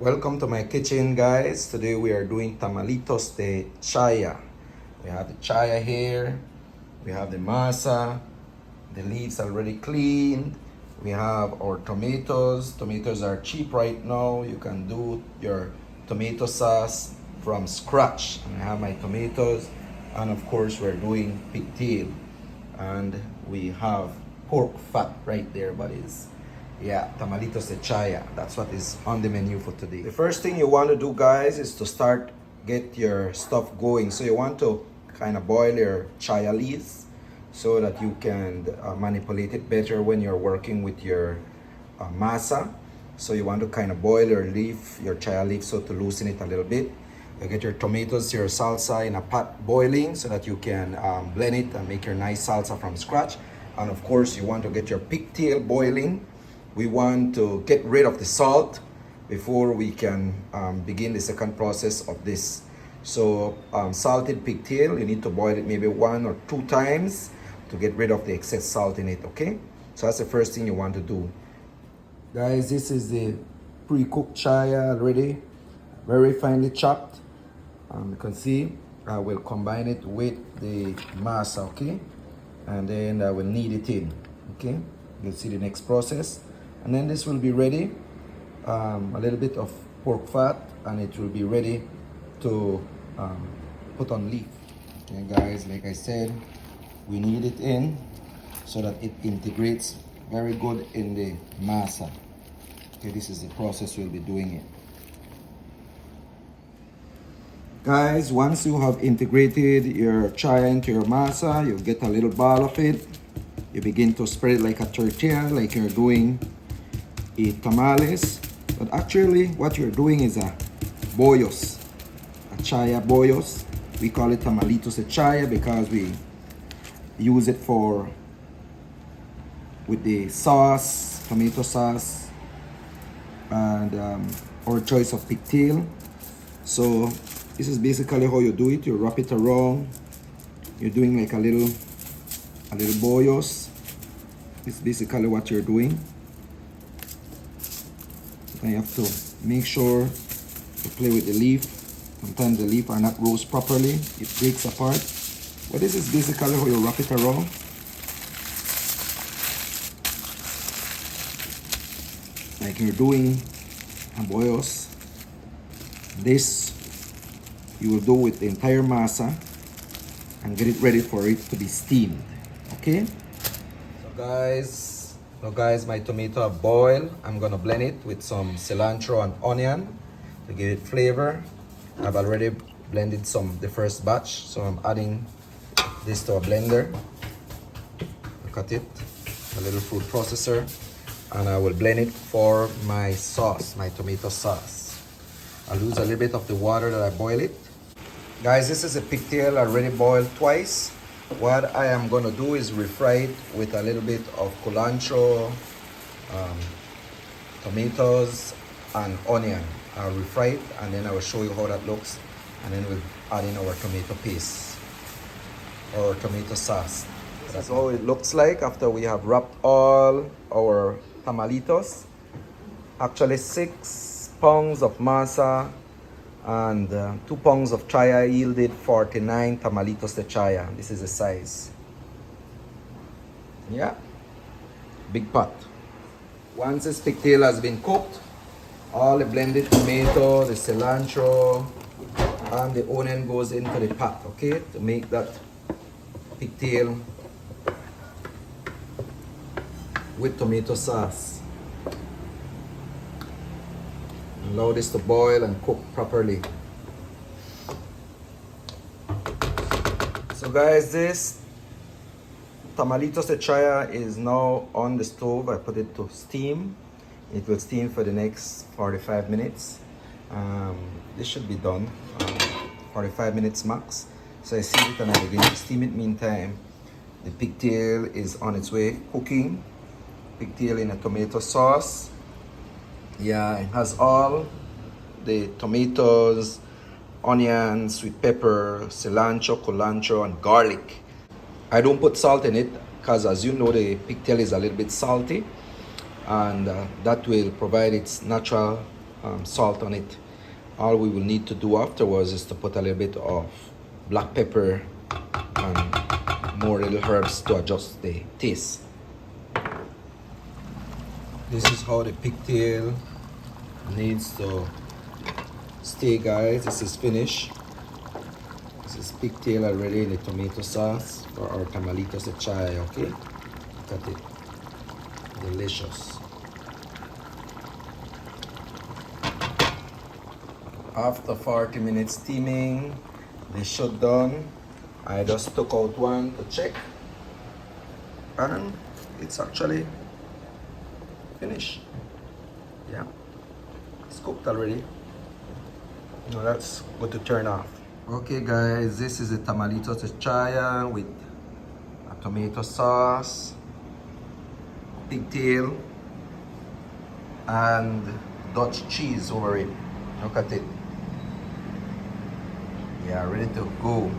Welcome to my kitchen, guys. Today we are doing Tamalitos de Chaya. We have the chaya here, we have the masa, the leaves already cleaned, we have our tomatoes. Tomatoes are cheap right now. You can do your tomato sauce from scratch. And I have my tomatoes, and of course we're doing pigtail, and we have pork fat right there, buddies. Yeah, Tamalitos de Chaya. That's what is on the menu for today. The first thing you want to do, guys, is to get your stuff going. So you want to kind of boil your chaya leaves so that you can manipulate it better when you're working with your masa. So you want to kind of boil your chaya leaf, so to loosen it a little bit. You get your tomatoes, your salsa in a pot boiling so that you can blend it and make your nice salsa from scratch. And of course, you want to get your pigtail boiling. We want to get rid of the salt before we can begin the second process of this. So salted pigtail, you need to boil it maybe 1 or 2 times to get rid of the excess salt in it, okay? So that's the first thing you want to do. Guys, this is the pre-cooked chaya already, very finely chopped. You can see I will combine it with the masa, okay? And then I will knead it in, okay? You'll see the next process. And then this will be ready, a little bit of pork fat, and it will be ready to put on leaf. Okay, guys, like I said, we knead it in so that it integrates very good in the masa. Okay, this is the process we'll be doing it. Guys, once you have integrated your chaya into your masa, you get a little ball of it. You begin to spread it like a tortilla, like you're doing a tamales. But actually, what you're doing is a bollos, a chaya bollos. We call it Tamalitos de Chaya because we use it with the sauce, tomato sauce, and our choice of pigtail. So this is basically how you do it. You wrap it around. You're doing like a little bollos. This is basically what you're doing. And you have to make sure to play with the leaf. Sometimes the leaf are not roast properly. It breaks apart. But this is basically how you wrap it around. Like you're doing a bollos. This you will do with the entire masa and get it ready for it to be steamed. Okay? So guys, my tomato are boiled. I'm gonna blend it with some cilantro and onion to give it flavor. I've already blended the first batch, so I'm adding this to a blender. Look at it, a little food processor, and I will blend it for my sauce, my tomato sauce. I'll lose a little bit of the water that I boil it. Guys, this is a pigtail already boiled twice. What I am gonna do is refry it with a little bit of cilantro, tomatoes, and onion. I'll refry it and then I will show you how that looks, and then we'll add in our tomato paste or tomato sauce. That's how it looks like after we have wrapped all our tamalitos. Actually 6 pounds of masa and 2 pounds of chaya yielded 49 tamalitos de chaya. This is the size. Yeah, big pot. Once this pigtail has been cooked, all the blended tomato, the cilantro, and the onion goes into the pot, okay, to make that pigtail with tomato sauce. Allow this to boil and cook properly. So guys, this Tamalitos de Chaya is now on the stove. I put it to steam. It will steam for the next 45 minutes. This should be done, 45 minutes max. So I see it and I begin to steam it. Meantime, the pigtail is on its way cooking. Pigtail in a tomato sauce. Yeah, it has all the tomatoes, onions, sweet pepper, cilantro, culantro, and garlic. I don't put salt in it because, as you know, the pigtail is a little bit salty, and that will provide its natural salt on it. All we will need to do afterwards is to put a little bit of black pepper and more little herbs to adjust the taste. This is how the pigtail needs to stay, guys. This is finished. This is pigtail already in the tomato sauce for our Tamalitos de Chaya, okay? Look at it. Delicious. After 40 minutes steaming, they should done. I just took out one to check, and it's actually finished. Yeah, it's cooked already. Now that's good to turn off. Okay guys, this is the Tamalitos de Chaya with a tomato sauce, pigtail, and Dutch cheese over it. Look at it. Yeah, ready to go.